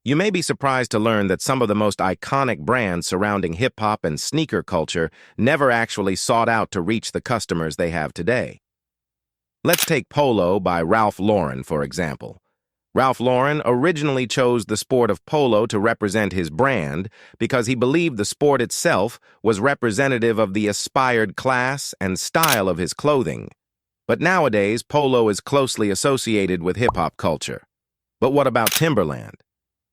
You may be surprised to learn that some of the most iconic brands surrounding hip-hop and sneaker culture never actually sought out to reach the customers they have today. Let's take Polo by Ralph Lauren, for example. Ralph Lauren originally chose the sport of polo to represent his brand because he believed the sport itself was representative of the aspired class and style of his clothing. But nowadays, polo is closely associated with hip-hop culture. But what about Timberland?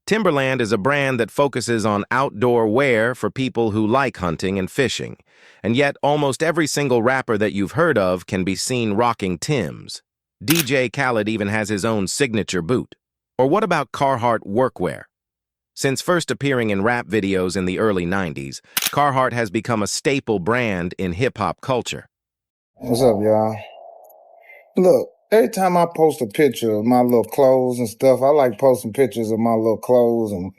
Timberland is a brand that focuses on outdoor wear for people who like hunting and fishing, and yet almost every single rapper that you've heard of can be seen rocking Timbs. DJ Khaled even has his own signature boot. Or what about Carhartt workwear? Since first appearing in rap videos in the early 90s, Carhartt has become a staple brand in hip-hop culture. What's up, y'all? Look, every time I post a picture of my little clothes and stuff, I like posting pictures of my little clothes and,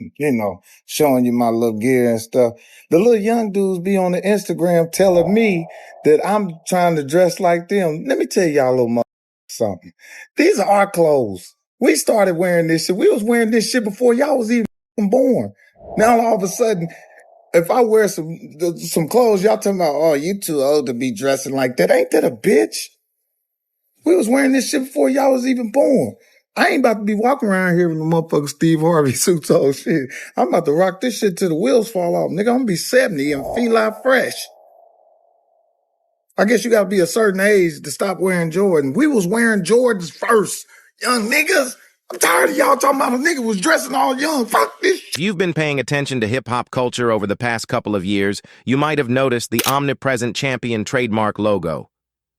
showing you my little gear and stuff. The little young dudes be on the Instagram telling me that I'm trying to dress like them. Let me tell y'all a little something. These are our clothes. We started wearing this shit. We was wearing this shit before y'all was even born. Now all of a sudden, if I wear some clothes, y'all talking about, oh, you too old to be dressing like that. Ain't that a bitch? We was wearing this shit before y'all was even born. I ain't about to be walking around here with the motherfucking Steve Harvey suits on shit. I'm about to rock this shit till the wheels fall off. Nigga, I'm gonna be 70 and feel like fresh. I guess you gotta be a certain age to stop wearing Jordan. We was wearing Jordans first. Young niggas. I'm tired of y'all talking about a nigga was dressing all young. Fuck this shit. If you've been paying attention to hip-hop culture over the past couple of years, you might have noticed the omnipresent Champion trademark logo.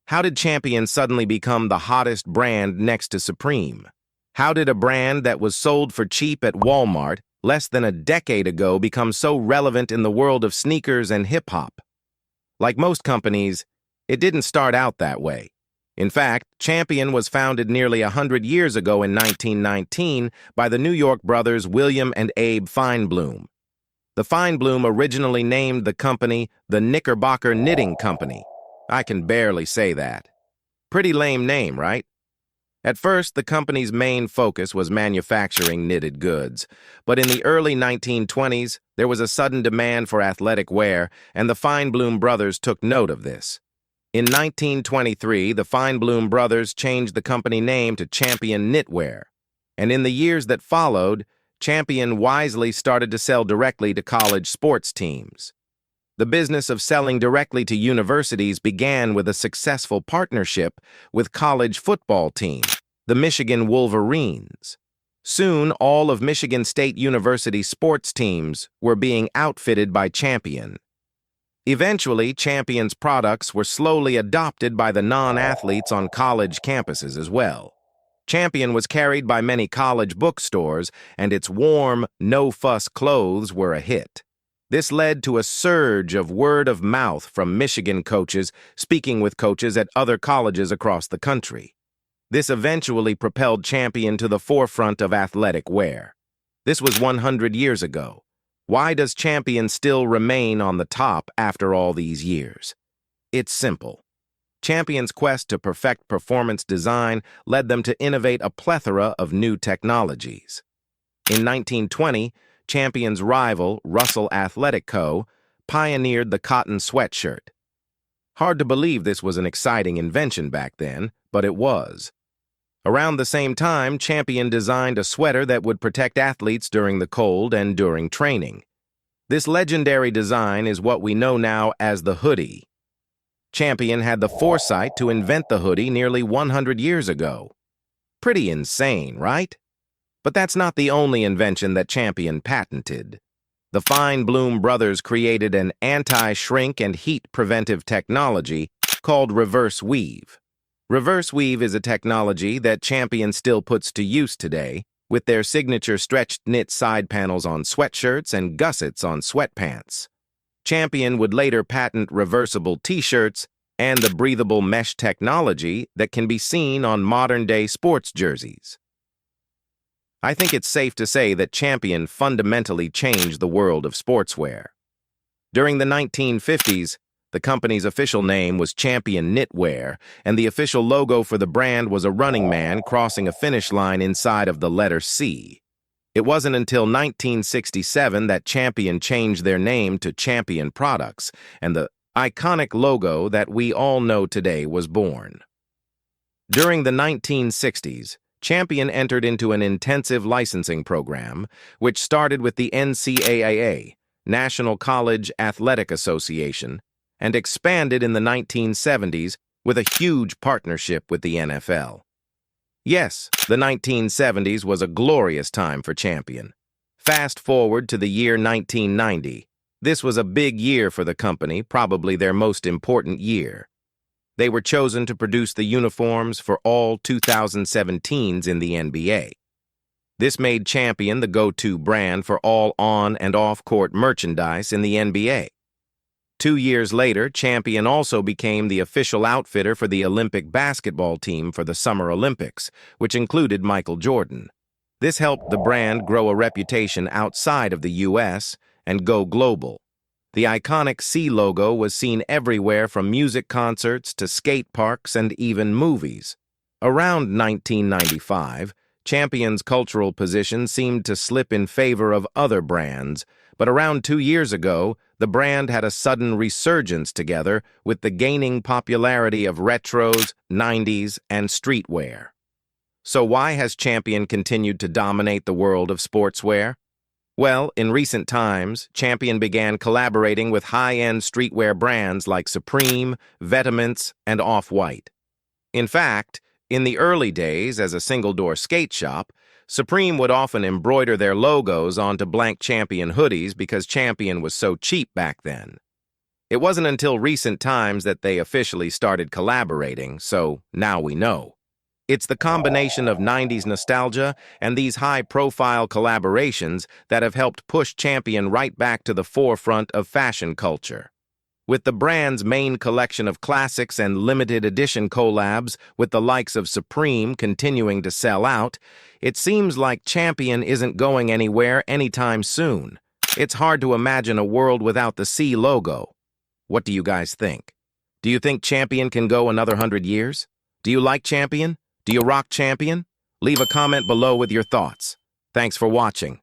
How did Champion suddenly become the hottest brand next to Supreme? How did a brand that was sold for cheap at Walmart less than a decade ago become so relevant in the world of sneakers and hip-hop? Like most companies, it didn't start out that way. In fact, Champion was founded nearly 100 years ago in 1919 by the New York brothers William and Abe Feinblum. The Feinblum originally named the company the Knickerbocker Knitting Company. I can barely say that. Pretty lame name, right? At first, the company's main focus was manufacturing knitted goods, but in the early 1920s, there was a sudden demand for athletic wear, and the Feinblum brothers took note of this. In 1923, the Feinblum brothers changed the company name to Champion Knitwear, and in the years that followed, Champion wisely started to sell directly to college sports teams. The business of selling directly to universities began with a successful partnership with college football team, the Michigan Wolverines. Soon, all of Michigan State University sports teams were being outfitted by Champion. Eventually, Champion's products were slowly adopted by the non-athletes on college campuses as well. Champion was carried by many college bookstores, and its warm, no-fuss clothes were a hit. This led to a surge of word of mouth from Michigan coaches speaking with coaches at other colleges across the country. This eventually propelled Champion to the forefront of athletic wear. This was 100 years ago. Why does Champion still remain on the top after all these years? It's simple. Champion's quest to perfect performance design led them to innovate a plethora of new technologies. In 1920, Champion's rival, Russell Athletic Co., pioneered the cotton sweatshirt. Hard to believe this was an exciting invention back then, but it was. Around the same time, Champion designed a sweater that would protect athletes during the cold and during training. This legendary design is what we know now as the hoodie. Champion had the foresight to invent the hoodie nearly 100 years ago. Pretty insane, right? But that's not the only invention that Champion patented. The Feinblum brothers created an anti-shrink and heat-preventive technology called reverse weave. Reverse weave is a technology that Champion still puts to use today, with their signature stretched knit side panels on sweatshirts and gussets on sweatpants. Champion would later patent reversible t-shirts and the breathable mesh technology that can be seen on modern-day sports jerseys. I think it's safe to say that Champion fundamentally changed the world of sportswear. During the 1950s, the company's official name was Champion Knitwear, and the official logo for the brand was a running man crossing a finish line inside of the letter C. It wasn't until 1967 that Champion changed their name to Champion Products, and the iconic logo that we all know today was born. During the 1960s, Champion entered into an intensive licensing program, which started with the NCAA, National College Athletic Association, and expanded in the 1970s with a huge partnership with the NFL. Yes, the 1970s was a glorious time for Champion. Fast forward to the year 1990. This was a big year for the company, probably their most important year. They were chosen to produce the uniforms for all 2017s in the NBA. This made Champion the go-to brand for all on- and off-court merchandise in the NBA. 2 years later, Champion also became the official outfitter for the Olympic basketball team for the Summer Olympics, which included Michael Jordan. This helped the brand grow a reputation outside of the U.S. and go global. The iconic C logo was seen everywhere from music concerts to skate parks and even movies. Around 1995, Champion's cultural position seemed to slip in favor of other brands, but around 2 years ago, the brand had a sudden resurgence together with the gaining popularity of retros, 90s, and streetwear. So why has Champion continued to dominate the world of sportswear? Well, in recent times, Champion began collaborating with high-end streetwear brands like Supreme, Vetements, and Off-White. In fact, in the early days as a single-door skate shop, Supreme would often embroider their logos onto blank Champion hoodies because Champion was so cheap back then. It wasn't until recent times that they officially started collaborating, so now we know. It's the combination of 90s nostalgia and these high-profile collaborations that have helped push Champion right back to the forefront of fashion culture. With the brand's main collection of classics and limited edition collabs with the likes of Supreme continuing to sell out, it seems like Champion isn't going anywhere anytime soon. It's hard to imagine a world without the C logo. What do you guys think? Do you think Champion can go another 100 years? Do you like Champion? Do you rock Champion? Leave a comment below with your thoughts. Thanks for watching.